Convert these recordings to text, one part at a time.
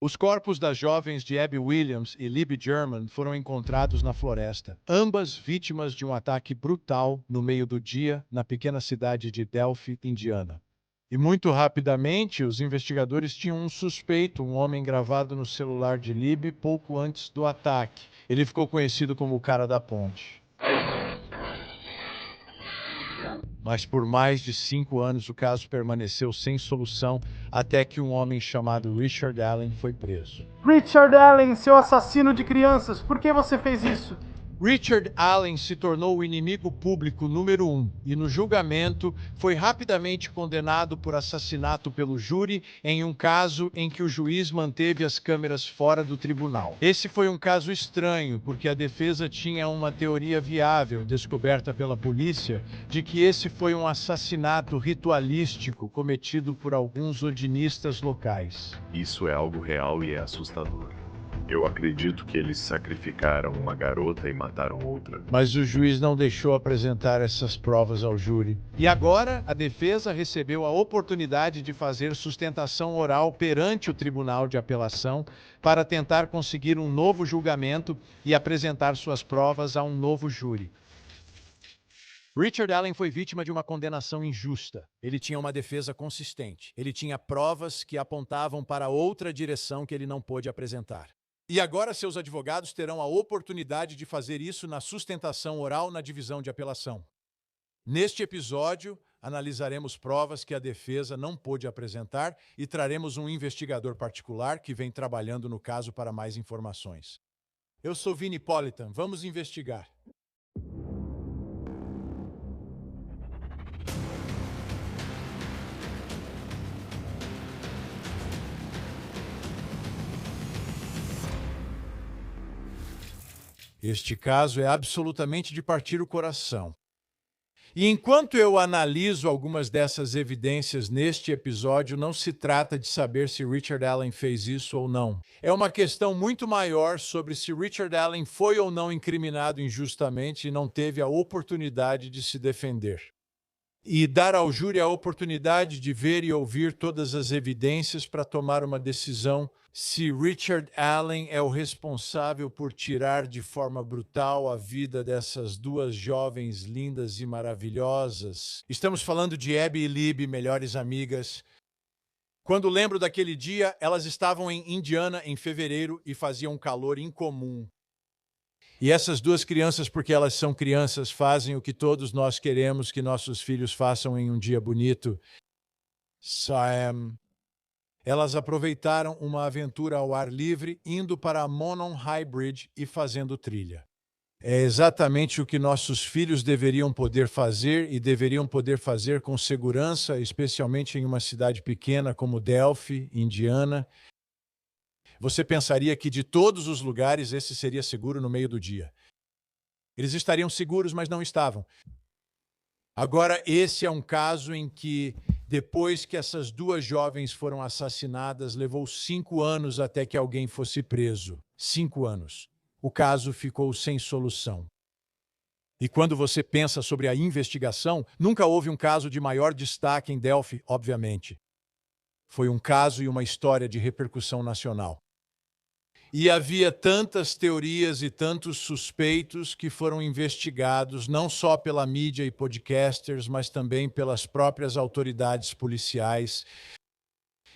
Os corpos das jovens de Abby Williams e Libby German foram encontrados na floresta, ambas vítimas de um ataque brutal no meio do dia na pequena cidade de Delphi, Indiana. E muito rapidamente, os investigadores tinham um suspeito, um homem gravado no celular de Libby pouco antes do ataque. Ele ficou conhecido como o cara da ponte. Mas por mais de 5 anos o caso permaneceu sem solução até que um homem chamado Richard Allen foi preso. Richard Allen, seu assassino de crianças, por que você fez isso? Richard Allen se tornou o inimigo público número 1 e no julgamento foi rapidamente condenado por assassinato pelo júri em um caso em que o juiz manteve as câmeras fora do tribunal. Esse foi um caso estranho porque a defesa tinha uma teoria viável, descoberta pela polícia, de que esse foi um assassinato ritualístico cometido por alguns odinistas locais. Isso é algo real e é assustador. Eu acredito que eles sacrificaram uma garota e mataram outra. Mas o juiz não deixou apresentar essas provas ao júri. E agora, a defesa recebeu a oportunidade de fazer sustentação oral perante o Tribunal de Apelação para tentar conseguir um novo julgamento e apresentar suas provas a um novo júri. Richard Allen foi vítima de uma condenação injusta. Ele tinha uma defesa consistente. Ele tinha provas que apontavam para outra direção que ele não pôde apresentar. E agora seus advogados terão a oportunidade de fazer isso na sustentação oral na divisão de apelação. Neste episódio, analisaremos provas que a defesa não pôde apresentar e traremos um investigador particular que vem trabalhando no caso para mais informações. Eu sou Vini Politan, vamos investigar. Este caso é absolutamente de partir o coração. E enquanto eu analiso algumas dessas evidências neste episódio, não se trata de saber se Richard Allen fez isso ou não. É uma questão muito maior sobre se Richard Allen foi ou não incriminado injustamente e não teve a oportunidade de se defender. E dar ao júri a oportunidade de ver e ouvir todas as evidências para tomar uma decisão se Richard Allen é o responsável por tirar de forma brutal a vida dessas duas jovens lindas e maravilhosas. Estamos falando de Abby e Libby, melhores amigas. Quando lembro daquele dia, elas estavam em Indiana em fevereiro e faziam um calor incomum. E essas duas crianças, porque elas são crianças, fazem o que todos nós queremos que nossos filhos façam em um dia bonito. Elas aproveitaram uma aventura ao ar livre, indo para a Monon High Bridge e fazendo trilha. É exatamente o que nossos filhos deveriam poder fazer e deveriam poder fazer com segurança, especialmente em uma cidade pequena como Delphi, Indiana. Você pensaria que de todos os lugares esse seria seguro no meio do dia. Eles estariam seguros, mas não estavam. Agora, esse é um caso em que, depois que essas duas jovens foram assassinadas, levou 5 anos até que alguém fosse preso. 5 anos. O caso ficou sem solução. E quando você pensa sobre a investigação, nunca houve um caso de maior destaque em Delphi, obviamente. Foi um caso e uma história de repercussão nacional. E havia tantas teorias e tantos suspeitos que foram investigados não só pela mídia e podcasters, mas também pelas próprias autoridades policiais.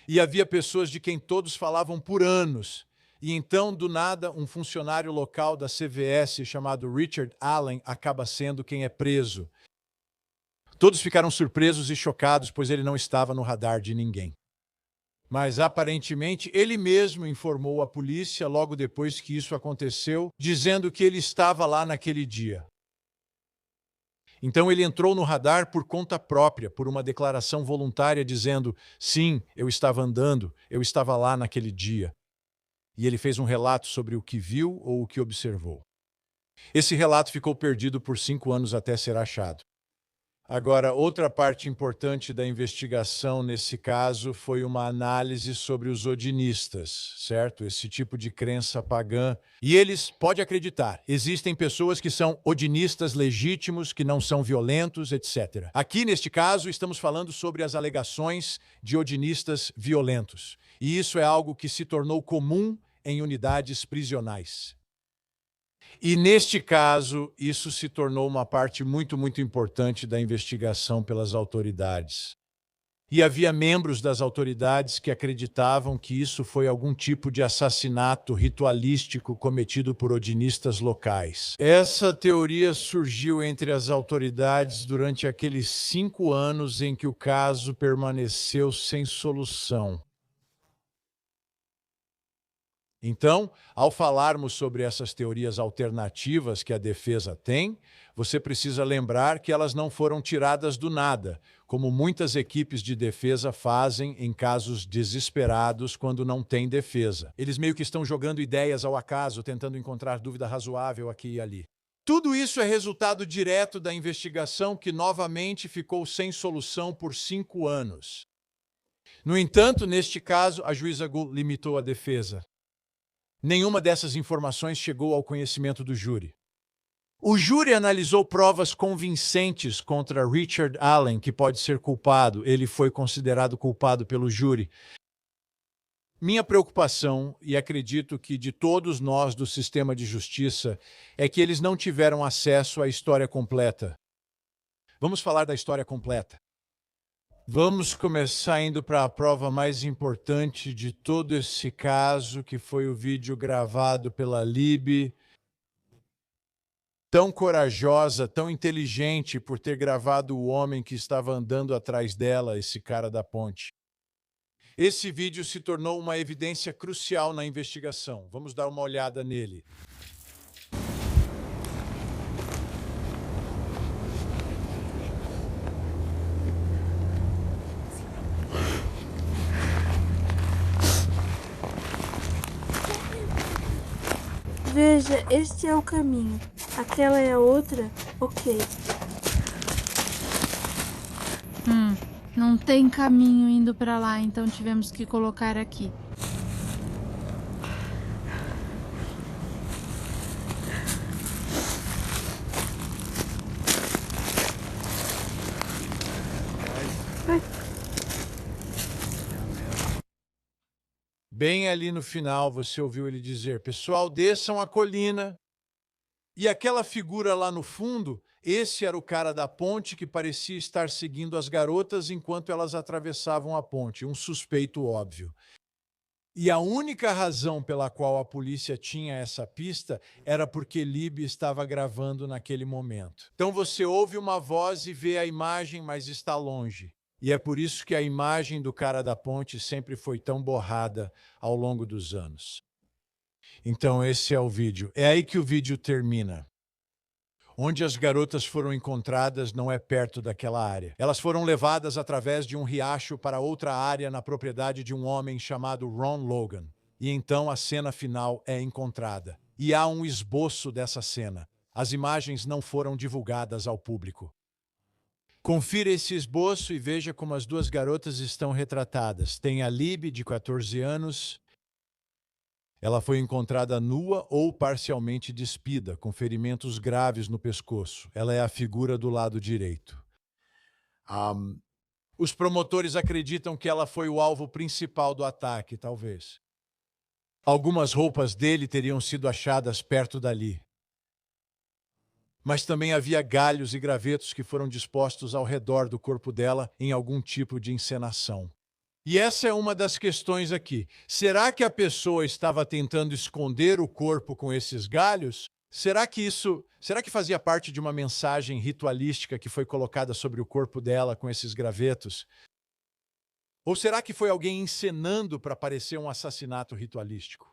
E havia pessoas de quem todos falavam por anos. E então, do nada, um funcionário local da CVS chamado Richard Allen acaba sendo quem é preso. Todos ficaram surpresos e chocados, pois ele não estava no radar de ninguém. Mas, aparentemente, ele mesmo informou a polícia logo depois que isso aconteceu, dizendo que ele estava lá naquele dia. Então ele entrou no radar por conta própria, por uma declaração voluntária dizendo: sim, eu estava andando, eu estava lá naquele dia. E ele fez um relato sobre o que viu ou o que observou. Esse relato ficou perdido por 5 anos até ser achado. Agora, outra parte importante da investigação nesse caso foi uma análise sobre os odinistas, certo? Esse tipo de crença pagã. E eles, pode acreditar, existem pessoas que são odinistas legítimos, que não são violentos, etc. Aqui, neste caso, estamos falando sobre as alegações de odinistas violentos. E isso é algo que se tornou comum em unidades prisionais. E, neste caso, isso se tornou uma parte muito importante da investigação pelas autoridades. E havia membros das autoridades que acreditavam que isso foi algum tipo de assassinato ritualístico cometido por odinistas locais. Essa teoria surgiu entre as autoridades durante aqueles 5 anos em que o caso permaneceu sem solução. Então, ao falarmos sobre essas teorias alternativas que a defesa tem, você precisa lembrar que elas não foram tiradas do nada, como muitas equipes de defesa fazem em casos desesperados quando não tem defesa. Eles meio que estão jogando ideias ao acaso, tentando encontrar dúvida razoável aqui e ali. Tudo isso é resultado direto da investigação que novamente ficou sem solução por 5 anos. No entanto, neste caso, a juíza Gu limitou a defesa. Nenhuma dessas informações chegou ao conhecimento do júri. O júri analisou provas convincentes contra Richard Allen, que pode ser culpado. Ele foi considerado culpado pelo júri. Minha preocupação, e acredito que de todos nós do sistema de justiça, é que eles não tiveram acesso à história completa. Vamos falar da história completa. Vamos começar indo para a prova mais importante de todo esse caso, que foi o vídeo gravado pela Libby. Tão corajosa, tão inteligente por ter gravado o homem que estava andando atrás dela, esse cara da ponte. Esse vídeo se tornou uma evidência crucial na investigação. Vamos dar uma olhada nele. Veja, este é o caminho. Aquela é a outra? Ok. Não tem caminho indo pra lá, então tivemos que colocar aqui. Bem ali no final, você ouviu ele dizer: pessoal, desçam a colina. E aquela figura lá no fundo, esse era o cara da ponte que parecia estar seguindo as garotas enquanto elas atravessavam a ponte, um suspeito óbvio. E a única razão pela qual a polícia tinha essa pista era porque Libby estava gravando naquele momento. Então você ouve uma voz e vê a imagem, mas está longe. E é por isso que a imagem do cara da ponte sempre foi tão borrada ao longo dos anos. Então esse é o vídeo. É aí que o vídeo termina. Onde as garotas foram encontradas não é perto daquela área. Elas foram levadas através de um riacho para outra área na propriedade de um homem chamado Ron Logan. E então a cena final é encontrada. E há um esboço dessa cena. As imagens não foram divulgadas ao público. Confira esse esboço e veja como as duas garotas estão retratadas. Tem a Libby, de 14 anos. Ela foi encontrada nua ou parcialmente despida, com ferimentos graves no pescoço. Ela é a figura do lado direito. Os promotores acreditam que ela foi o alvo principal do ataque, talvez. Algumas roupas dele teriam sido achadas perto dali. Mas também havia galhos e gravetos que foram dispostos ao redor do corpo dela em algum tipo de encenação. E essa é uma das questões aqui. Será que a pessoa estava tentando esconder o corpo com esses galhos? Será que fazia parte de uma mensagem ritualística que foi colocada sobre o corpo dela com esses gravetos? Ou será que foi alguém encenando para parecer um assassinato ritualístico?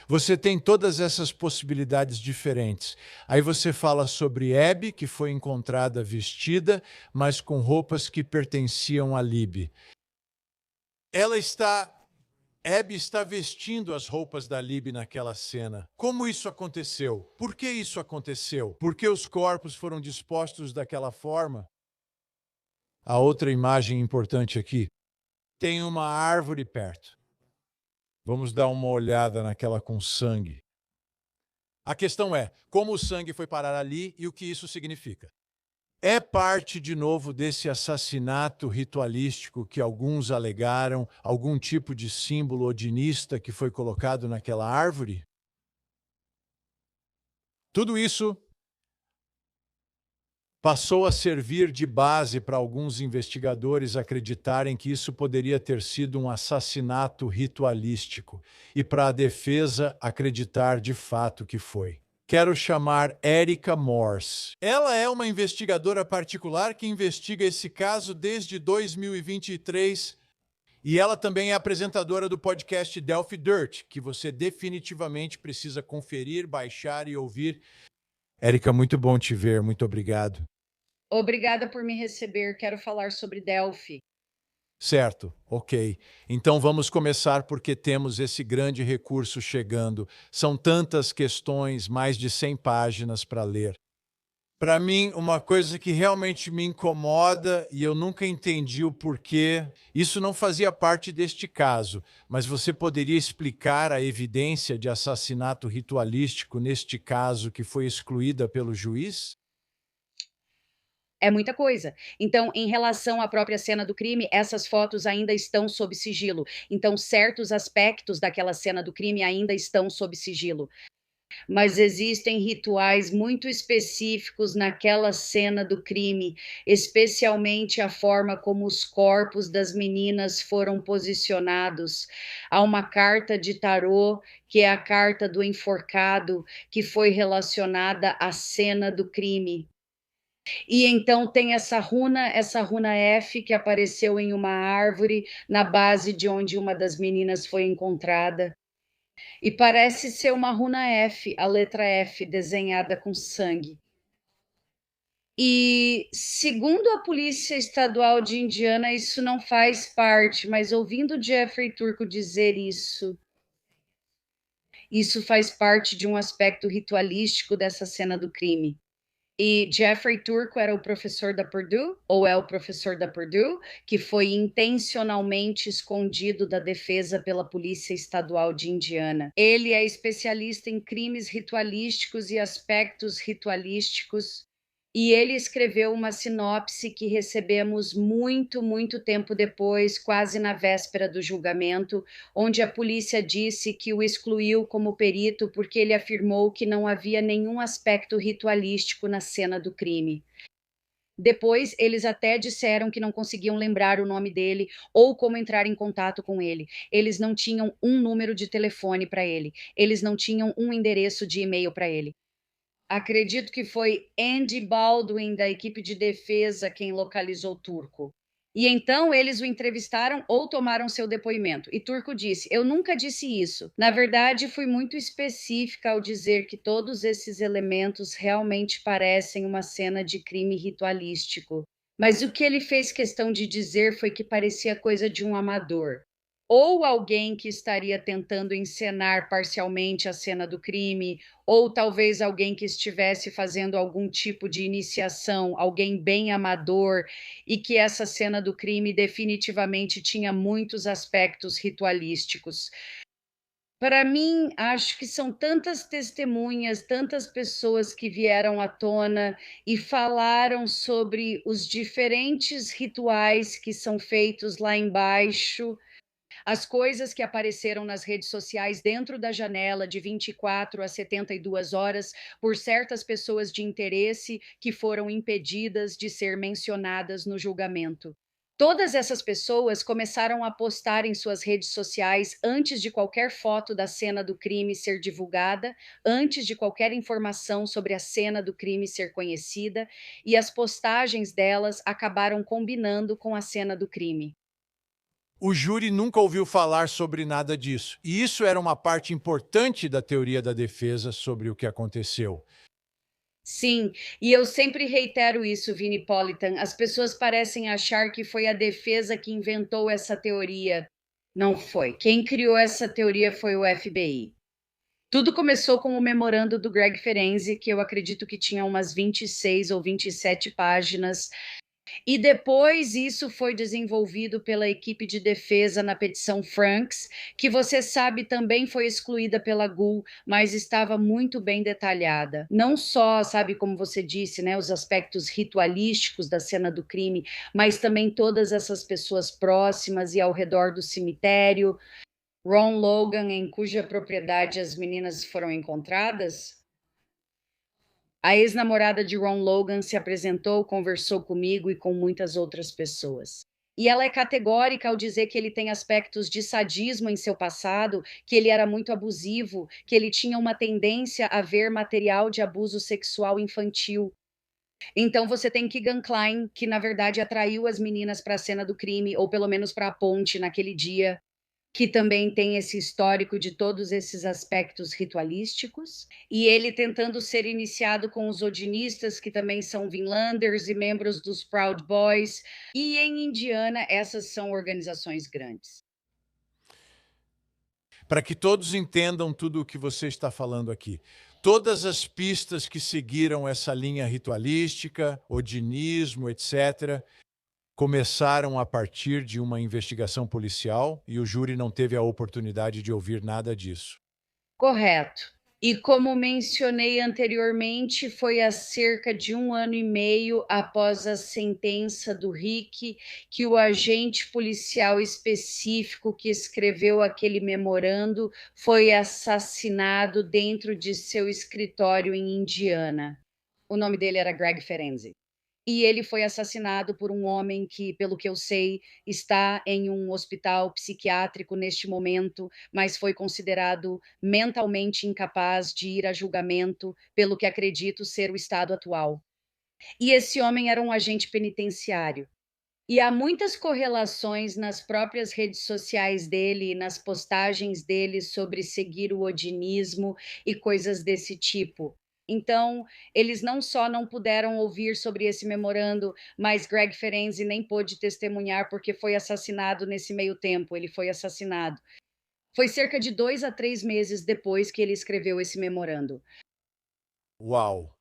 Você tem todas essas possibilidades diferentes. Aí você fala sobre Abby, que foi encontrada vestida, mas com roupas que pertenciam a Libby. Abby está vestindo as roupas da Libby naquela cena. Como isso aconteceu? Por que isso aconteceu? Por que os corpos foram dispostos daquela forma? A outra imagem importante aqui. Tem uma árvore perto. Vamos dar uma olhada naquela com sangue. A questão é, como o sangue foi parar ali e o que isso significa? É parte, de novo, desse assassinato ritualístico que alguns alegaram, algum tipo de símbolo odinista que foi colocado naquela árvore? Tudo isso passou a servir de base para alguns investigadores acreditarem que isso poderia ter sido um assassinato ritualístico e para a defesa acreditar de fato que foi. Quero chamar Erica Morse. Ela é uma investigadora particular que investiga esse caso desde 2023 e ela também é apresentadora do podcast Delphi Dirt, que você definitivamente precisa conferir, baixar e ouvir. Erica, muito bom te ver, muito obrigado. Obrigada por me receber. Quero falar sobre Delphi. Certo, ok. Então vamos começar porque temos esse grande recurso chegando. São tantas questões, mais de 100 páginas para ler. Para mim, uma coisa que realmente me incomoda e eu nunca entendi o porquê, isso não fazia parte deste caso, mas você poderia explicar a evidência de assassinato ritualístico neste caso que foi excluída pelo juiz? É muita coisa. Então, em relação à própria cena do crime, essas fotos ainda estão sob sigilo. Então, certos aspectos daquela cena do crime ainda estão sob sigilo. Mas existem rituais muito específicos naquela cena do crime, especialmente a forma como os corpos das meninas foram posicionados. Há uma carta de tarô, que é a carta do enforcado, que foi relacionada à cena do crime. E então tem essa runa F que apareceu em uma árvore na base de onde uma das meninas foi encontrada. E parece ser uma runa F, a letra F desenhada com sangue. E segundo a Polícia Estadual de Indiana, isso não faz parte, mas ouvindo Jeffrey Turco dizer isso faz parte de um aspecto ritualístico dessa cena do crime. E Jeffrey Turco era o professor da Purdue, ou é o professor da Purdue, que foi intencionalmente escondido da defesa pela Polícia Estadual de Indiana. Ele é especialista em crimes ritualísticos e aspectos ritualísticos, e ele escreveu uma sinopse que recebemos muito tempo depois, quase na véspera do julgamento, onde a polícia disse que o excluiu como perito porque ele afirmou que não havia nenhum aspecto ritualístico na cena do crime. Depois, eles até disseram que não conseguiam lembrar o nome dele ou como entrar em contato com ele. Eles não tinham um número de telefone para ele. Eles não tinham um endereço de e-mail para ele. Acredito que foi Andy Baldwin, da equipe de defesa, quem localizou Turco. E então eles o entrevistaram ou tomaram seu depoimento. E Turco disse: "Eu nunca disse isso. Na verdade, fui muito específica ao dizer que todos esses elementos realmente parecem uma cena de crime ritualístico. Mas o que ele fez questão de dizer foi que parecia coisa de um amador. Ou alguém que estaria tentando encenar parcialmente a cena do crime, ou talvez alguém que estivesse fazendo algum tipo de iniciação, alguém bem amador, e que essa cena do crime definitivamente tinha muitos aspectos ritualísticos. Para mim, acho que são tantas testemunhas, tantas pessoas que vieram à tona e falaram sobre os diferentes rituais que são feitos lá embaixo, as coisas que apareceram nas redes sociais dentro da janela de 24 a 72 horas por certas pessoas de interesse que foram impedidas de ser mencionadas no julgamento. Todas essas pessoas começaram a postar em suas redes sociais antes de qualquer foto da cena do crime ser divulgada, antes de qualquer informação sobre a cena do crime ser conhecida, e as postagens delas acabaram combinando com a cena do crime. O júri nunca ouviu falar sobre nada disso, e isso era uma parte importante da teoria da defesa sobre o que aconteceu. Sim, e eu sempre reitero isso, Vini Politan. As pessoas parecem achar que foi a defesa que inventou essa teoria. Não foi. Quem criou essa teoria foi o FBI. Tudo começou com o memorando do Greg Ferenczi, que eu acredito que tinha umas 26 ou 27 páginas, E depois isso foi desenvolvido pela equipe de defesa na petição Franks, que você sabe também foi excluída pela GUL, mas estava muito bem detalhada. Não só, sabe, como você disse, né, os aspectos ritualísticos da cena do crime, mas também todas essas pessoas próximas e ao redor do cemitério. Ron Logan, em cuja propriedade as meninas foram encontradas. A ex-namorada de Ron Logan se apresentou, conversou comigo e com muitas outras pessoas. E ela é categórica ao dizer que ele tem aspectos de sadismo em seu passado, que ele era muito abusivo, que ele tinha uma tendência a ver material de abuso sexual infantil. Então você tem Keegan Kline, que na verdade atraiu as meninas para a cena do crime, ou pelo menos para a ponte naquele dia, que também tem esse histórico de todos esses aspectos ritualísticos, e ele tentando ser iniciado com os odinistas, que também são Vinlanders e membros dos Proud Boys, e em Indiana essas são organizações grandes. Para que todos entendam tudo o que você está falando aqui. Todas as pistas que seguiram essa linha ritualística, odinismo, etc., começaram a partir de uma investigação policial e o júri não teve a oportunidade de ouvir nada disso. Correto. E como mencionei anteriormente, foi há cerca de 1 ano e meio após a sentença do Rick que o agente policial específico que escreveu aquele memorando foi assassinado dentro de seu escritório em Indiana. O nome dele era Greg Ferenczi. E ele foi assassinado por um homem que, pelo que eu sei, está em um hospital psiquiátrico neste momento, mas foi considerado mentalmente incapaz de ir a julgamento, pelo que acredito ser o estado atual. E esse homem era um agente penitenciário. E há muitas correlações nas próprias redes sociais dele e nas postagens dele sobre seguir o odinismo e coisas desse tipo. Então, eles não só não puderam ouvir sobre esse memorando, mas Greg Ferenczi nem pôde testemunhar porque foi assassinado nesse meio tempo. Ele foi assassinado. Foi cerca de 2 a 3 meses depois que ele escreveu esse memorando. Uau!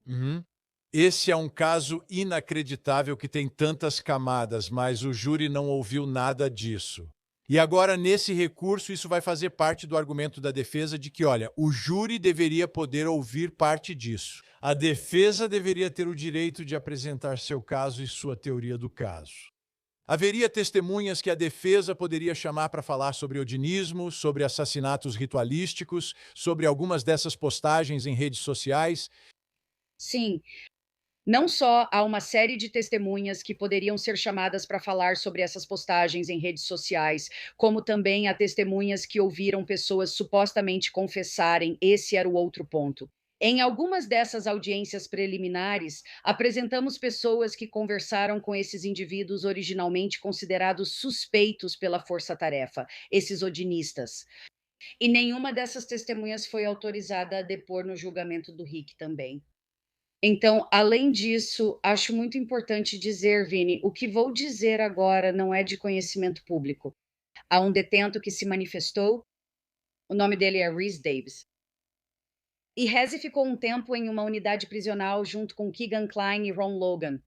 Uhum. Esse é um caso inacreditável que tem tantas camadas, mas o júri não ouviu nada disso. E agora, nesse recurso, isso vai fazer parte do argumento da defesa de que, olha, o júri deveria poder ouvir parte disso. A defesa deveria ter o direito de apresentar seu caso e sua teoria do caso. Haveria testemunhas que a defesa poderia chamar para falar sobre odinismo, sobre assassinatos ritualísticos, sobre algumas dessas postagens em redes sociais. Sim. Não só há uma série de testemunhas que poderiam ser chamadas para falar sobre essas postagens em redes sociais, como também há testemunhas que ouviram pessoas supostamente confessarem, esse era o outro ponto. Em algumas dessas audiências preliminares, apresentamos pessoas que conversaram com esses indivíduos originalmente considerados suspeitos pela força-tarefa, esses odinistas. E nenhuma dessas testemunhas foi autorizada a depor no julgamento do Rick também. Então, além disso, acho muito importante dizer, Vini, o que vou dizer agora não é de conhecimento público. Há um detento que se manifestou, o nome dele é Rhys Davis. E Rezi ficou um tempo em uma unidade prisional junto com Keegan Kline e Ron Logan.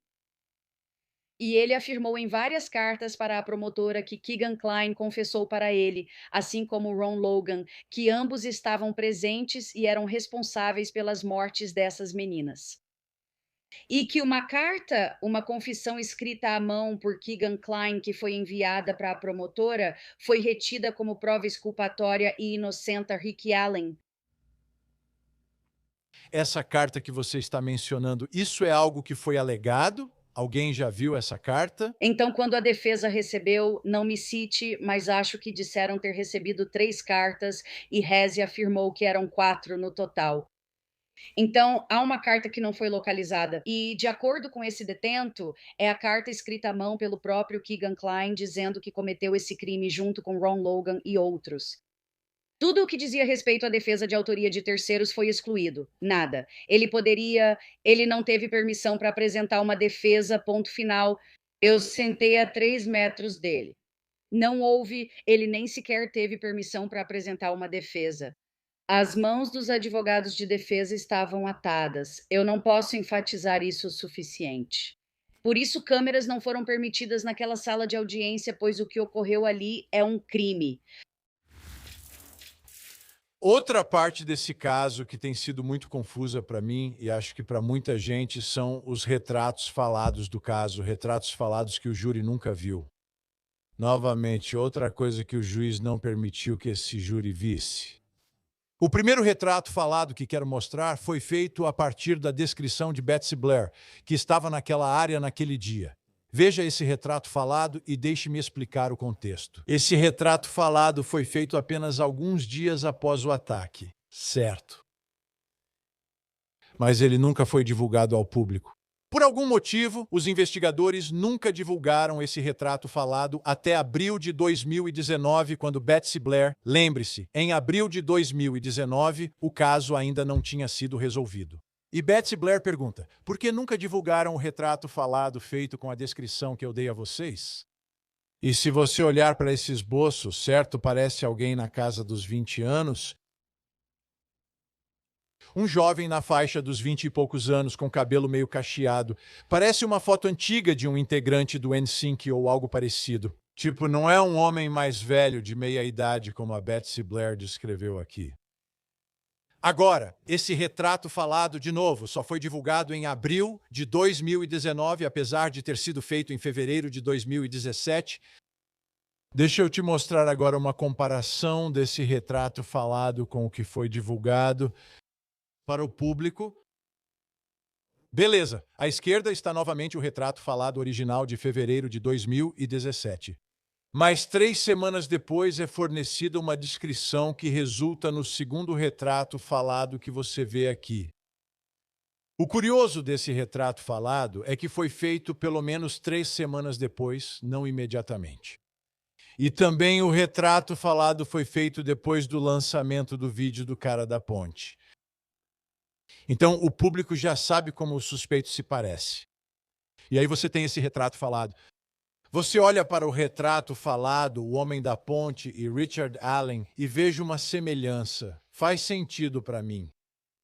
E ele afirmou em várias cartas para a promotora que Keegan Kline confessou para ele, assim como Ron Logan, que ambos estavam presentes e eram responsáveis pelas mortes dessas meninas. E que uma carta, uma confissão escrita à mão por Keegan Kline, que foi enviada para a promotora, foi retida como prova exculpatória e inocenta Rick Allen. Essa carta que você está mencionando, isso é algo que foi alegado? Alguém já viu essa carta? Então, quando a defesa recebeu, não me cite, mas acho que disseram ter recebido 3 cartas e Rezi afirmou que eram 4 no total. Então, há uma carta que não foi localizada. E, de acordo com esse detento, é a carta escrita à mão pelo próprio Keegan Kline dizendo que cometeu esse crime junto com Ron Logan e outros. Tudo o que dizia respeito à defesa de autoria de terceiros foi excluído. Nada. Ele não teve permissão para apresentar uma defesa, ponto final. Eu sentei a 3 metros dele. Não houve, ele nem sequer teve permissão para apresentar uma defesa. As mãos dos advogados de defesa estavam atadas. Eu não posso enfatizar isso o suficiente. Por isso, câmeras não foram permitidas naquela sala de audiência, pois o que ocorreu ali é um crime. Outra parte desse caso que tem sido muito confusa para mim e acho que para muita gente são os retratos falados do caso, retratos falados que o júri nunca viu. Novamente, outra coisa que o juiz não permitiu que esse júri visse. O primeiro retrato falado que quero mostrar foi feito a partir da descrição de Betsy Blair, que estava naquela área naquele dia. Veja esse retrato falado e deixe-me explicar o contexto. Esse retrato falado foi feito apenas alguns dias após o ataque, certo? Mas ele nunca foi divulgado ao público. Por algum motivo, os investigadores nunca divulgaram esse retrato falado até abril de 2019, quando Betsy Blair, lembre-se, em abril de 2019, o caso ainda não tinha sido resolvido. E Betsy Blair pergunta, por que nunca divulgaram o retrato falado feito com a descrição que eu dei a vocês? E se você olhar para esse esboço, certo, parece alguém na casa dos 20 anos, um jovem na faixa dos 20 e poucos anos, com cabelo meio cacheado. Parece uma foto antiga de um integrante do NSYNC ou algo parecido. Tipo, não é um homem mais velho de meia idade, como a Betsy Blair descreveu aqui. Agora, esse retrato falado, de novo, só foi divulgado em abril de 2019, apesar de ter sido feito em fevereiro de 2017. Deixa eu te mostrar agora uma comparação desse retrato falado com o que foi divulgado para o público. Beleza, à esquerda está novamente o retrato falado original de fevereiro de 2017. Mas 3 semanas depois é fornecida uma descrição que resulta no segundo retrato falado que você vê aqui. O curioso desse retrato falado é que foi feito pelo menos 3 semanas depois, não imediatamente. E também o retrato falado foi feito depois do lançamento do vídeo do cara da ponte. Então, o público já sabe como o suspeito se parece. E aí você tem esse retrato falado. Você olha para o retrato falado, O Homem da Ponte e Richard Allen, e veja uma semelhança. Faz sentido para mim.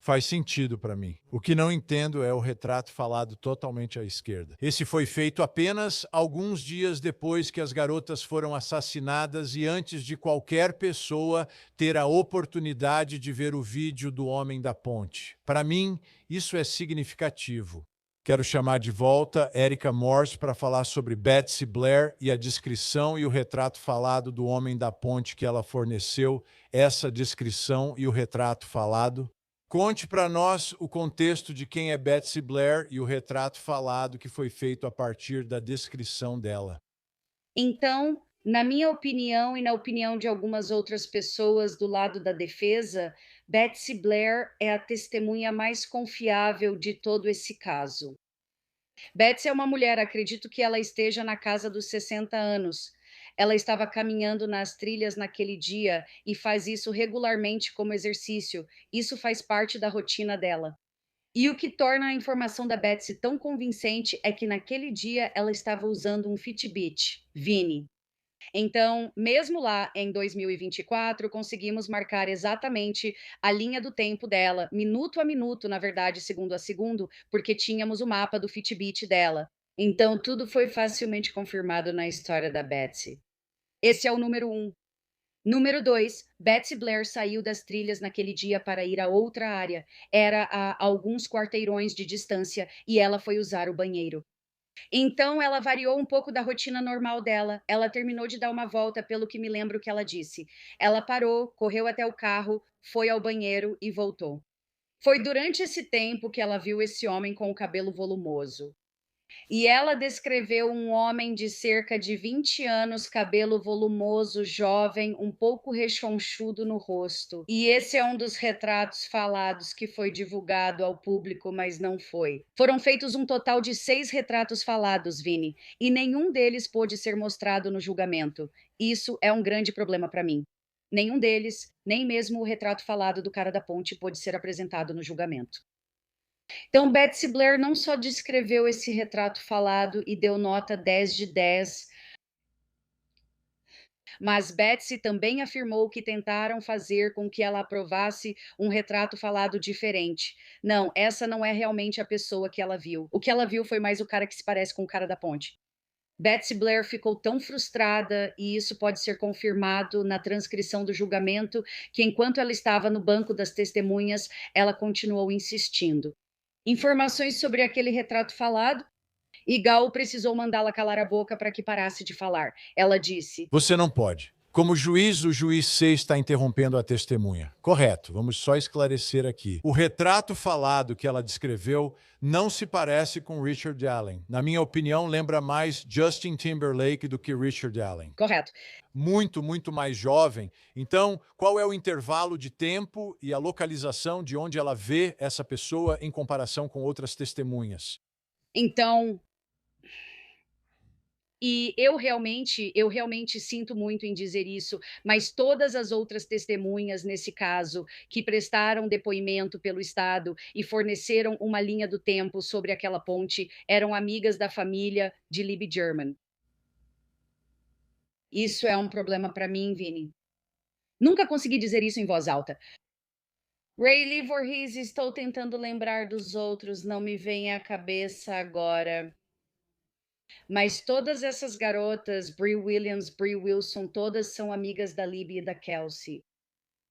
Faz sentido para mim. O que não entendo é o retrato falado totalmente à esquerda. Esse foi feito apenas alguns dias depois que as garotas foram assassinadas e antes de qualquer pessoa ter a oportunidade de ver o vídeo do Homem da Ponte. Para mim, isso é significativo. Quero chamar de volta Erica Morse para falar sobre Betsy Blair e a descrição e o retrato falado do Homem da Ponte que ela forneceu, essa descrição e o retrato falado. Conte para nós o contexto de quem é Betsy Blair e o retrato falado que foi feito a partir da descrição dela. Então, na minha opinião e na opinião de algumas outras pessoas do lado da defesa, Betsy Blair é a testemunha mais confiável de todo esse caso. Betsy é uma mulher, acredito que ela esteja na casa dos 60 anos. Ela estava caminhando nas trilhas naquele dia e faz isso regularmente como exercício. Isso faz parte da rotina dela. E o que torna a informação da Betsy tão convincente é que naquele dia ela estava usando um Fitbit, Vini. Então, mesmo lá em 2024, conseguimos marcar exatamente a linha do tempo dela, minuto a minuto, na verdade, segundo a segundo, porque tínhamos o mapa do Fitbit dela. Então, tudo foi facilmente confirmado na história da Betsy. Esse é o número 1. Número 2, Betsy Blair saiu das trilhas naquele dia para ir a outra área. Era a alguns quarteirões de distância e ela foi usar o banheiro. Então, ela variou um pouco da rotina normal dela. Ela terminou de dar uma volta, pelo que me lembro que ela disse. Ela parou, correu até o carro, foi ao banheiro e voltou. Foi durante esse tempo que ela viu esse homem com o cabelo volumoso. E ela descreveu um homem de cerca de 20 anos, cabelo volumoso, jovem, um pouco rechonchudo no rosto. E esse é um dos retratos falados que foi divulgado ao público, mas não foi. Foram feitos um total de 6 retratos falados, Vini, e nenhum deles pôde ser mostrado no julgamento. Isso é um grande problema para mim. Nenhum deles, nem mesmo o retrato falado do cara da ponte, pôde ser apresentado no julgamento. Então, Betsy Blair não só descreveu esse retrato falado e deu nota 10 de 10, Mas Betsy também afirmou que tentaram fazer com que ela aprovasse um retrato falado diferente. Não, essa não é realmente a pessoa que ela viu. O que ela viu foi mais o cara que se parece com o cara da ponte. Betsy Blair ficou tão frustrada, e isso pode ser confirmado na transcrição do julgamento, que enquanto ela estava no banco das testemunhas, ela continuou insistindo. Informações sobre aquele retrato falado, e Gal precisou mandá-la calar a boca para que parasse de falar. Ela disse: Você não pode. Como juiz, o juiz C está interrompendo a testemunha. Correto, vamos só esclarecer aqui. O retrato falado que ela descreveu não se parece com Richard Allen. Na minha opinião, lembra mais Justin Timberlake do que Richard Allen. correto. Muito, muito mais jovem. Então, qual é o intervalo de tempo e a localização de onde ela vê essa pessoa em comparação com outras testemunhas? Então, e eu realmente sinto muito em dizer isso, mas todas as outras testemunhas nesse caso, que prestaram depoimento pelo Estado e forneceram uma linha do tempo sobre aquela ponte, eram amigas da família de Libby German. Isso é um problema para mim, Vini. Nunca consegui dizer isso em voz alta. Rayleigh Voorhees, estou tentando lembrar dos outros, não me vem à cabeça agora. Mas todas essas garotas, Bree Williams, Bree Wilson, todas são amigas da Libby e da Kelsey.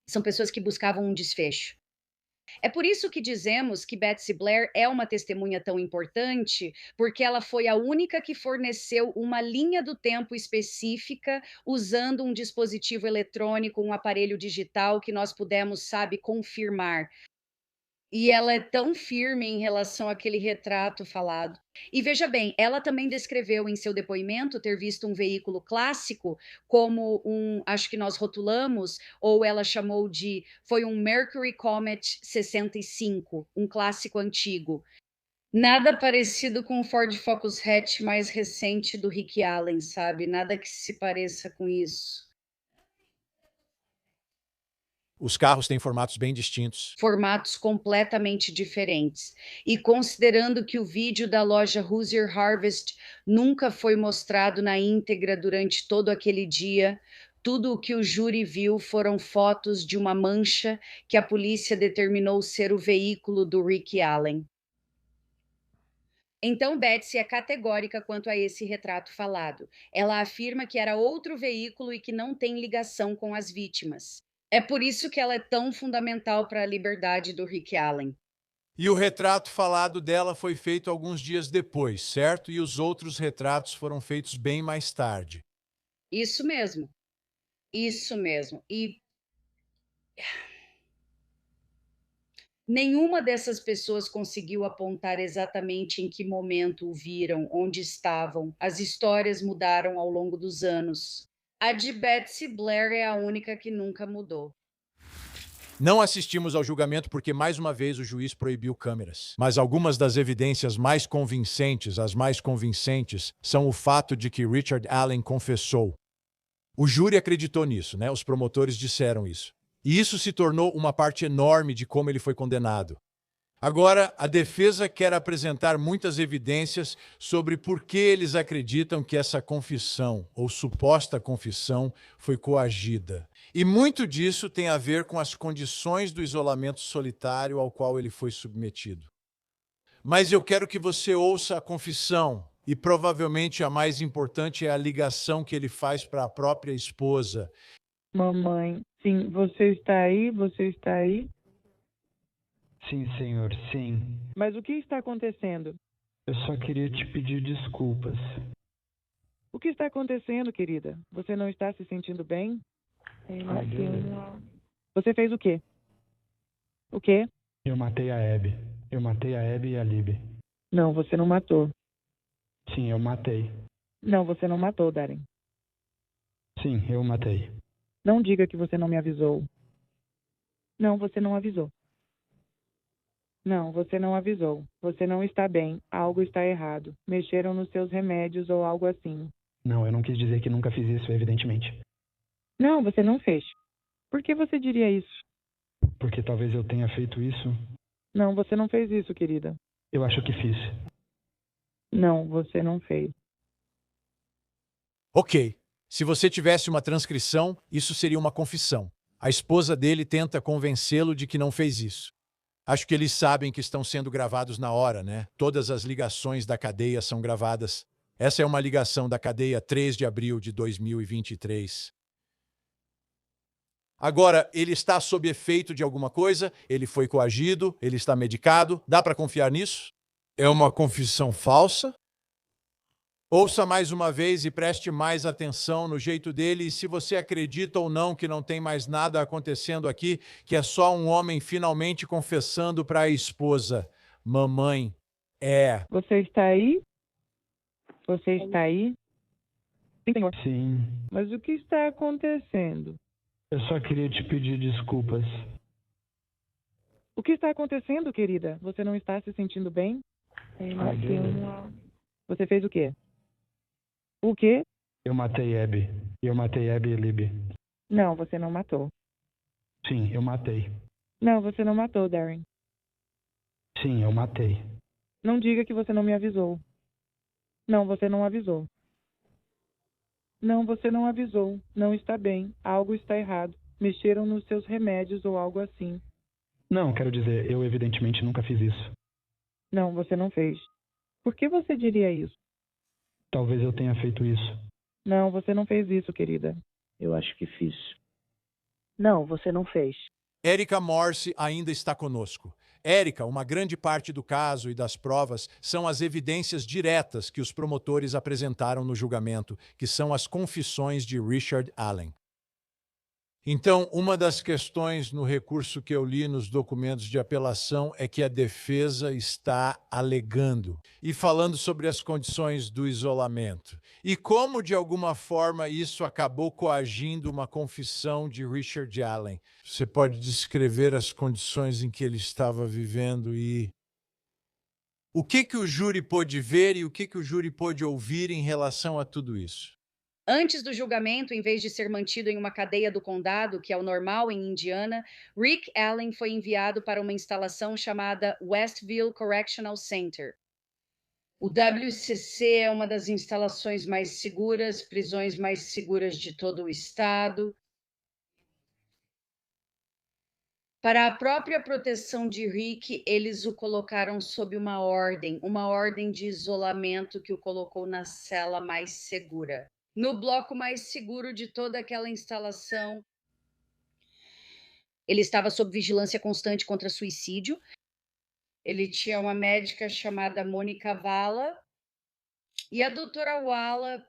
São pessoas que buscavam um desfecho. É por isso que dizemos que Betsy Blair é uma testemunha tão importante, porque ela foi a única que forneceu uma linha do tempo específica usando um dispositivo eletrônico, um aparelho digital que nós pudemos, sabe, confirmar. E ela é tão firme em relação àquele retrato falado. E veja bem, ela também descreveu em seu depoimento ter visto um veículo clássico como acho que nós rotulamos, ou ela chamou de, foi um Mercury Comet 65, um clássico antigo. Nada parecido com o Ford Focus Hatch mais recente do Rick Allen, sabe? Nada que se pareça com isso. Os carros têm formatos bem distintos. Formatos completamente diferentes. E considerando que o vídeo da loja Hoosier Harvest nunca foi mostrado na íntegra durante todo aquele dia, tudo o que o júri viu foram fotos de uma mancha que a polícia determinou ser o veículo do Rick Allen. Então, Betsy é categórica quanto a esse retrato falado. Ela afirma que era outro veículo e que não tem ligação com as vítimas. É por isso que ela é tão fundamental para a liberdade do Rick Allen. E o retrato falado dela foi feito alguns dias depois, certo? E os outros retratos foram feitos bem mais tarde. Isso mesmo. Isso mesmo. E nenhuma dessas pessoas conseguiu apontar exatamente em que momento o viram, onde estavam. As histórias mudaram ao longo dos anos. A de Betsy Blair é a única que nunca mudou. Não assistimos ao julgamento porque, mais uma vez, o juiz proibiu câmeras. Mas algumas das evidências mais convincentes, as mais convincentes, são o fato de que Richard Allen confessou. O júri acreditou nisso, né? Os promotores disseram isso. E isso se tornou uma parte enorme de como ele foi condenado. Agora, a defesa quer apresentar muitas evidências sobre por que eles acreditam que essa confissão, ou suposta confissão, foi coagida. E muito disso tem a ver com as condições do isolamento solitário ao qual ele foi submetido. Mas eu quero que você ouça a confissão, e provavelmente a mais importante é a ligação que ele faz para a própria esposa. Mamãe, sim, você está aí? Você está aí? Sim, senhor, sim. Mas o que está acontecendo? Eu só queria te pedir desculpas. O que está acontecendo, querida? Você não está se sentindo bem? Ai, Deus. Você fez o quê? O quê? Eu matei a Abby. Eu matei a Abby e a Libby. Não, você não matou. Sim, eu matei. Não, você não matou, Darren. Sim, eu matei. Não diga que você não me avisou. Não, você não avisou. Não, você não avisou. Você não está bem. Algo está errado. Mexeram nos seus remédios ou algo assim. Não, eu não quis dizer que nunca fiz isso, evidentemente. Não, você não fez. Por que você diria isso? Porque talvez eu tenha feito isso. Não, você não fez isso, querida. Eu acho que fiz. Não, você não fez. Ok. Se você tivesse uma transcrição, isso seria uma confissão. A esposa dele tenta convencê-lo de que não fez isso. Acho que eles sabem que estão sendo gravados na hora, né? Todas as ligações da cadeia são gravadas. Essa é uma ligação da cadeia 3 de abril de 2023. Agora, ele está sob efeito de alguma coisa? Ele foi coagido? Ele está medicado? Dá para confiar nisso? É uma confissão falsa? Ouça mais uma vez e preste mais atenção no jeito dele, e se você acredita ou não que não tem mais nada acontecendo aqui, que é só um homem finalmente confessando para a esposa: mamãe, Você está aí? Você está aí? Sim, senhor. Sim. Mas o que está acontecendo? Eu só queria te pedir desculpas. O que está acontecendo, querida? Você não está se sentindo bem? Você fez o quê? O quê? Eu matei Abby. Eu matei Abby e Libby. Não, você não matou. Sim, eu matei. Não, você não matou, Darren. Sim, eu matei. Não diga que você não me avisou. Não, você não avisou. Não, você não avisou. Não está bem. Algo está errado. Mexeram nos seus remédios ou algo assim. Não, quero dizer, eu evidentemente nunca fiz isso. Não, você não fez. Por que você diria isso? Talvez eu tenha feito isso. Não, você não fez isso, querida. Eu acho que fiz. Não, você não fez. Erica Morse ainda está conosco. Erica, uma grande parte do caso e das provas são as evidências diretas que os promotores apresentaram no julgamento, que são as confissões de Richard Allen. Então, uma das questões no recurso que eu li nos documentos de apelação é que a defesa está alegando e falando sobre as condições do isolamento e como, de alguma forma, isso acabou coagindo uma confissão de Richard Allen. Você pode descrever as condições em que ele estava vivendo e o que o júri pôde ver e o que o júri pôde ouvir em relação a tudo isso? Antes do julgamento, em vez de ser mantido em uma cadeia do condado, que é o normal em Indiana, Rick Allen foi enviado para uma instalação chamada Westville Correctional Center. O WCC é uma das instalações mais seguras, prisões mais seguras de todo o estado. Para a própria proteção de Rick, eles o colocaram sob uma ordem de isolamento que o colocou na cela mais segura. No bloco mais seguro de toda aquela instalação, ele estava sob vigilância constante contra suicídio. Ele tinha uma médica chamada Mônica Valla, e a doutora Valla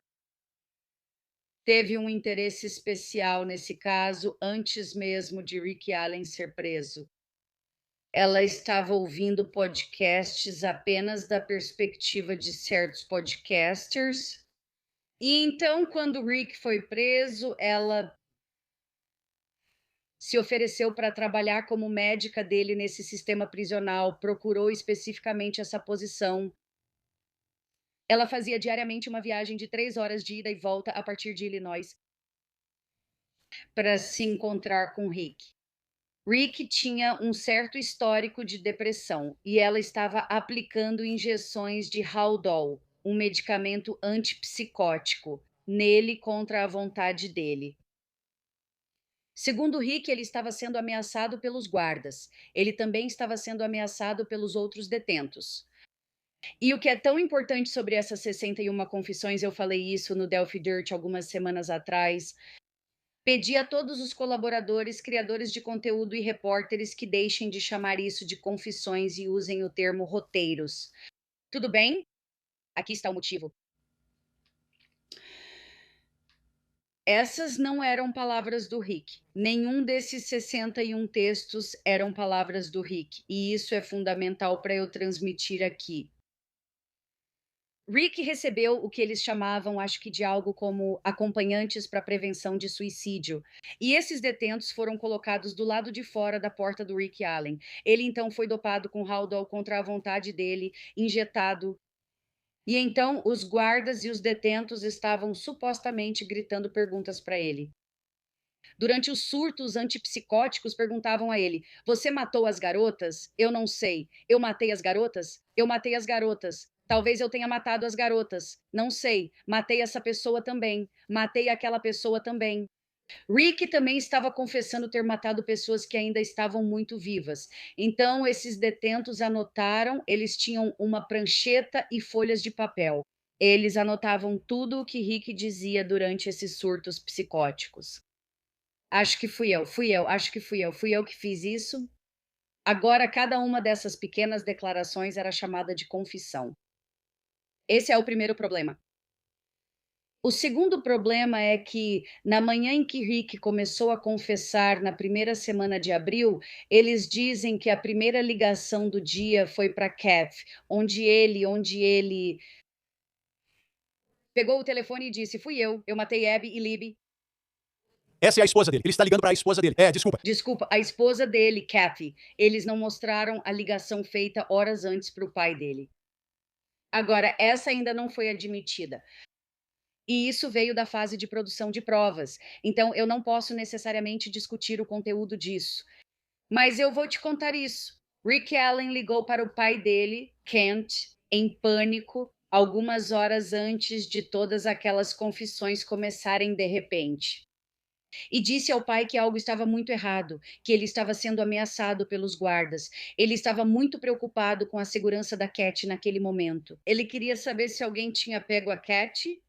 teve um interesse especial nesse caso antes mesmo de Rick Allen ser preso. Ela estava ouvindo podcasts apenas da perspectiva de certos podcasters. E então, quando Rick foi preso, ela se ofereceu para trabalhar como médica dele nesse sistema prisional, procurou especificamente essa posição. Ela fazia diariamente uma viagem de 3 horas de ida e volta a partir de Illinois para se encontrar com Rick. Rick tinha um certo histórico de depressão e ela estava aplicando injeções de Haldol, um medicamento antipsicótico, nele contra a vontade dele. Segundo Rick, ele estava sendo ameaçado pelos guardas. Ele também estava sendo ameaçado pelos outros detentos. E o que é tão importante sobre essas 61 confissões, eu falei isso no Delphi Dirt algumas semanas atrás, pedi a todos os colaboradores, criadores de conteúdo e repórteres que deixem de chamar isso de confissões e usem o termo roteiros. Tudo bem? Aqui está o motivo. Essas não eram palavras do Rick. Nenhum desses 61 textos eram palavras do Rick. E isso é fundamental para eu transmitir aqui. Rick recebeu o que eles chamavam, acho que de algo como acompanhantes para prevenção de suicídio. E esses detentos foram colocados do lado de fora da porta do Rick Allen. Ele então foi dopado com Haldol contra a vontade dele, injetado. E então os guardas e os detentos estavam supostamente gritando perguntas para ele. Durante os surtos antipsicóticos, perguntavam a ele: você matou as garotas? Eu não sei. Eu matei as garotas? Eu matei as garotas. Talvez eu tenha matado as garotas. Não sei. Matei essa pessoa também. Matei aquela pessoa também. Rick também estava confessando ter matado pessoas que ainda estavam muito vivas. Então, esses detentos anotaram, eles tinham uma prancheta e folhas de papel. Eles anotavam tudo o que Rick dizia durante esses surtos psicóticos. Acho que acho que fui eu que fiz isso. Agora, cada uma dessas pequenas declarações era chamada de confissão. Esse é o primeiro problema. O segundo problema é que, na manhã em que Rick começou a confessar, na primeira semana de abril, eles dizem que a primeira ligação do dia foi para Kath, onde ele pegou o telefone e disse: fui eu matei Abby e Libby. Essa é a esposa dele. Ele está ligando para a esposa dele. Desculpa. Desculpa, a esposa dele, Kathy. Eles não mostraram a ligação feita horas antes para o pai dele. Agora, essa ainda não foi admitida. E isso veio da fase de produção de provas. Então, eu não posso necessariamente discutir o conteúdo disso. Mas eu vou te contar isso. Rick Allen ligou para o pai dele, Kent, em pânico, algumas horas antes de todas aquelas confissões começarem de repente. E disse ao pai que algo estava muito errado, que ele estava sendo ameaçado pelos guardas. Ele estava muito preocupado com a segurança da Cat naquele momento. Ele queria saber se alguém tinha pego a Cat.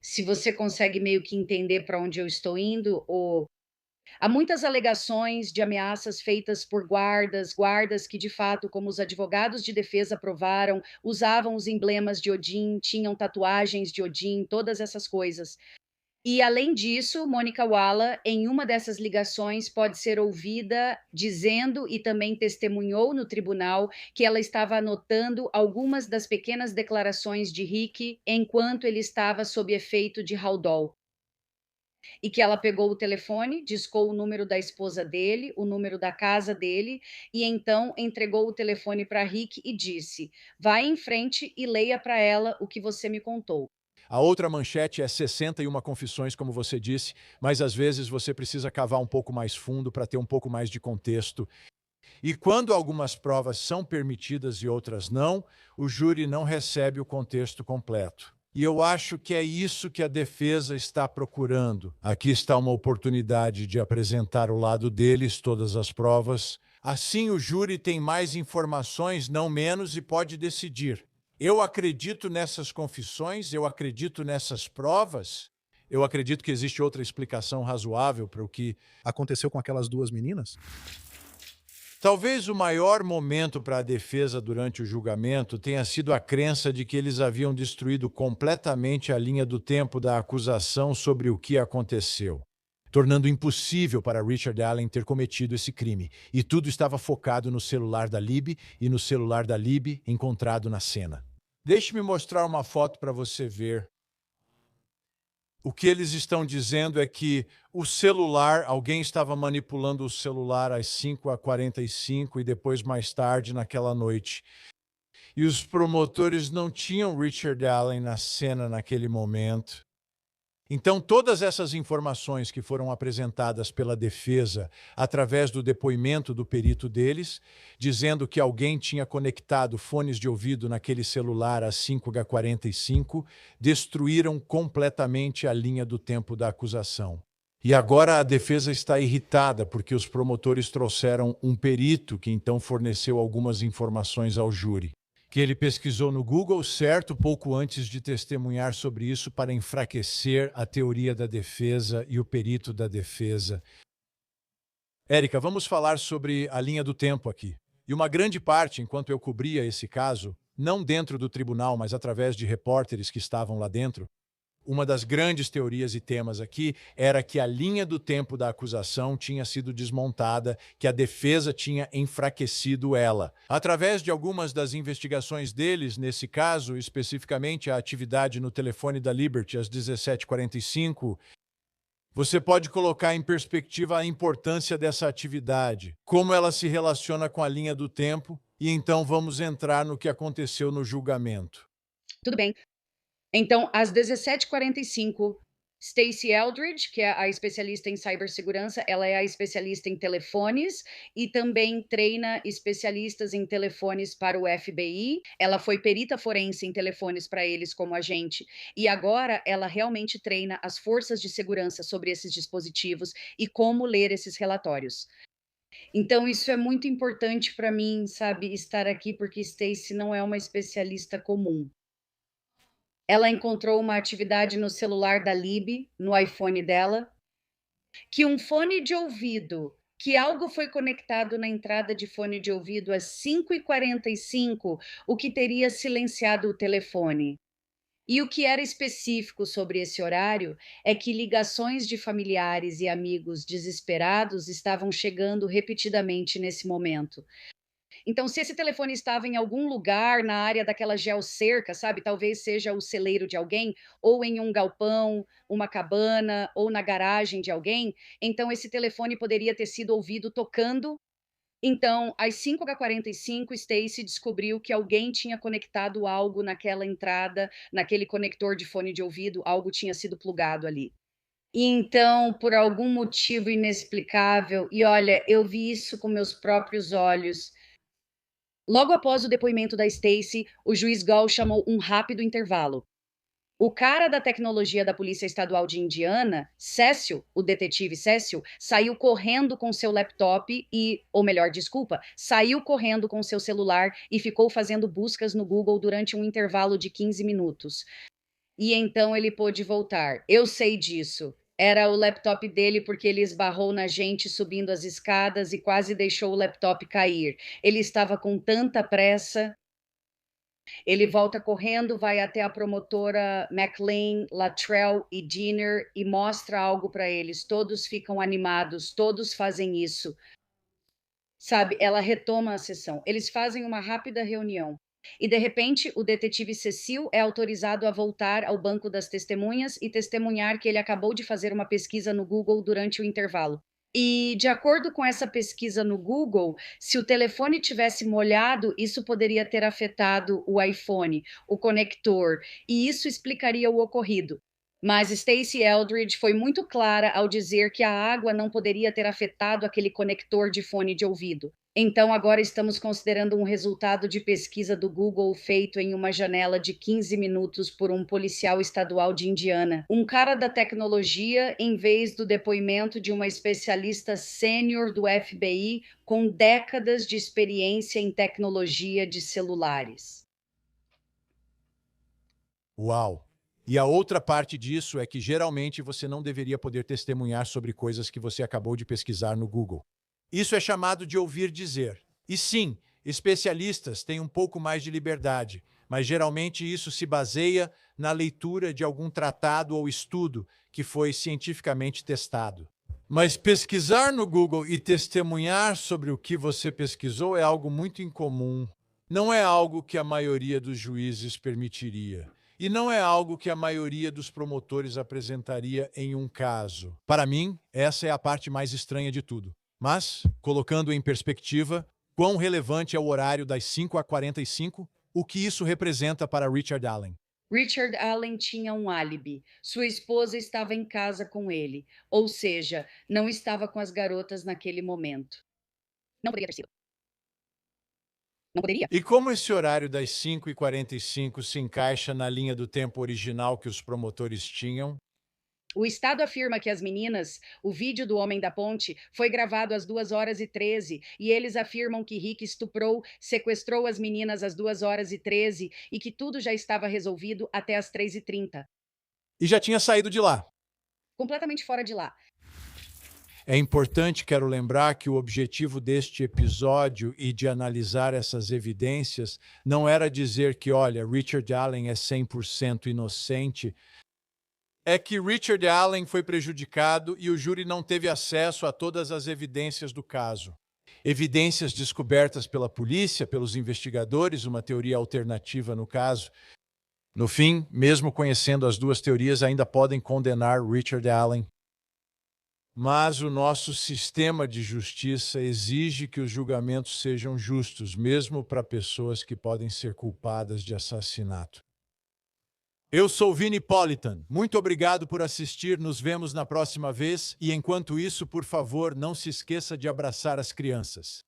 Se você consegue meio que entender para onde eu estou indo, ou... Há muitas alegações de ameaças feitas por guardas que, de fato, como os advogados de defesa provaram, usavam os emblemas de Odin, tinham tatuagens de Odin, todas essas coisas. E, além disso, Monica Walla, em uma dessas ligações, pode ser ouvida dizendo e também testemunhou no tribunal que ela estava anotando algumas das pequenas declarações de Rick enquanto ele estava sob efeito de Haldol. E que ela pegou o telefone, discou o número da esposa dele, o número da casa dele, e então entregou o telefone para Rick e disse: vai em frente e leia para ela o que você me contou. A outra manchete é 61 confissões, como você disse, mas às vezes você precisa cavar um pouco mais fundo para ter um pouco mais de contexto. E quando algumas provas são permitidas e outras não, o júri não recebe o contexto completo. E eu acho que é isso que a defesa está procurando. Aqui está uma oportunidade de apresentar o lado deles, todas as provas. Assim, o júri tem mais informações, não menos, e pode decidir. Eu acredito nessas confissões, eu acredito nessas provas. Eu acredito que existe outra explicação razoável para o que aconteceu com aquelas duas meninas. Talvez o maior momento para a defesa durante o julgamento tenha sido a crença de que eles haviam destruído completamente a linha do tempo da acusação sobre o que aconteceu, tornando impossível para Richard Allen ter cometido esse crime. E tudo estava focado no celular da Libby e no celular da Libby encontrado na cena. Deixe-me mostrar uma foto para você ver. O que eles estão dizendo é que o celular, alguém estava manipulando o celular às 5h45 e depois mais tarde naquela noite. E os promotores não tinham Richard Allen na cena naquele momento. Então, todas essas informações que foram apresentadas pela defesa através do depoimento do perito deles, dizendo que alguém tinha conectado fones de ouvido naquele celular às 5h45, destruíram completamente a linha do tempo da acusação. E agora a defesa está irritada porque os promotores trouxeram um perito que então forneceu algumas informações ao júri, que ele pesquisou no Google, certo, pouco antes de testemunhar sobre isso para enfraquecer a teoria da defesa e o perito da defesa. Érica, vamos falar sobre a linha do tempo aqui. E uma grande parte, enquanto eu cobria esse caso, não dentro do tribunal, mas através de repórteres que estavam lá dentro, uma das grandes teorias e temas aqui era que a linha do tempo da acusação tinha sido desmontada, que a defesa tinha enfraquecido ela. Através de algumas das investigações deles, nesse caso, especificamente a atividade no telefone da Liberty às 17h45, você pode colocar em perspectiva a importância dessa atividade, como ela se relaciona com a linha do tempo, e então vamos entrar no que aconteceu no julgamento. Tudo bem. Então, às 17h45, Stacey Eldridge, que é a especialista em cibersegurança, ela é a especialista em telefones e também treina especialistas em telefones para o FBI. Ela foi perita forense em telefones para eles como agente e agora ela realmente treina as forças de segurança sobre esses dispositivos e como ler esses relatórios. Então isso é muito importante para mim, sabe, estar aqui porque Stacey não é uma especialista comum. Ela encontrou uma atividade no celular da Libby, no iPhone dela, que um fone de ouvido, que algo foi conectado na entrada de fone de ouvido às 5h45, o que teria silenciado o telefone. E o que era específico sobre esse horário é que ligações de familiares e amigos desesperados estavam chegando repetidamente nesse momento. Então, se esse telefone estava em algum lugar na área daquela geocerca, sabe, talvez seja o celeiro de alguém, ou em um galpão, uma cabana, ou na garagem de alguém, então esse telefone poderia ter sido ouvido tocando. Então, às 5h45, Stacey descobriu que alguém tinha conectado algo naquela entrada, naquele conector de fone de ouvido, algo tinha sido plugado ali. E então, por algum motivo inexplicável, e olha, eu vi isso com meus próprios olhos. Logo após o depoimento da Stacey, o juiz Gall chamou um rápido intervalo. O cara da tecnologia da Polícia Estadual de Indiana, Cécio, o detetive Cécio, saiu correndo com seu laptop ou melhor, desculpa, saiu correndo com seu celular e ficou fazendo buscas no Google durante um intervalo de 15 minutos. E então ele pôde voltar. Eu sei disso. Era o laptop dele porque ele esbarrou na gente subindo as escadas e quase deixou o laptop cair. Ele estava com tanta pressa. Ele volta correndo, vai até a promotora McLean, Latrell e Dinner e mostra algo para eles. Todos ficam animados, todos fazem isso. Sabe, ela retoma a sessão. Eles fazem uma rápida reunião. E, de repente, o detetive Cecil é autorizado a voltar ao banco das testemunhas e testemunhar que ele acabou de fazer uma pesquisa no Google durante o intervalo. E, de acordo com essa pesquisa no Google, se o telefone tivesse molhado, isso poderia ter afetado o iPhone, o conector, e isso explicaria o ocorrido. Mas Stacey Eldridge foi muito clara ao dizer que a água não poderia ter afetado aquele conector de fone de ouvido. Então, agora estamos considerando um resultado de pesquisa do Google feito em uma janela de 15 minutos por um policial estadual de Indiana. Um cara da tecnologia, em vez do depoimento de uma especialista sênior do FBI com décadas de experiência em tecnologia de celulares. Uau! E a outra parte disso é que geralmente você não deveria poder testemunhar sobre coisas que você acabou de pesquisar no Google. Isso é chamado de ouvir dizer. E sim, especialistas têm um pouco mais de liberdade, mas geralmente isso se baseia na leitura de algum tratado ou estudo que foi cientificamente testado. Mas pesquisar no Google e testemunhar sobre o que você pesquisou é algo muito incomum. Não é algo que a maioria dos juízes permitiria. E não é algo que a maioria dos promotores apresentaria em um caso. Para mim, essa é a parte mais estranha de tudo. Mas, colocando em perspectiva, quão relevante é o horário das 5h45, o que isso representa para Richard Allen? Richard Allen tinha um álibi. Sua esposa estava em casa com ele, ou seja, não estava com as garotas naquele momento. Não poderia ter sido. Não poderia. E como esse horário das 5h45 se encaixa na linha do tempo original que os promotores tinham? O Estado afirma que as meninas, o vídeo do Homem da Ponte, foi gravado às 2h13 e eles afirmam que Rick estuprou, sequestrou as meninas às 2h13 e que tudo já estava resolvido até às 3h30. E já tinha saído de lá. Completamente fora de lá. É importante, quero lembrar, que o objetivo deste episódio e de analisar essas evidências não era dizer que, olha, Richard Allen é 100% inocente. É que Richard Allen foi prejudicado e o júri não teve acesso a todas as evidências do caso. Evidências descobertas pela polícia, pelos investigadores, uma teoria alternativa no caso. No fim, mesmo conhecendo as duas teorias, ainda podem condenar Richard Allen. Mas o nosso sistema de justiça exige que os julgamentos sejam justos, mesmo para pessoas que podem ser culpadas de assassinato. Eu sou Vini Politan. Muito obrigado por assistir. Nos vemos na próxima vez. E enquanto isso, por favor, não se esqueça de abraçar as crianças.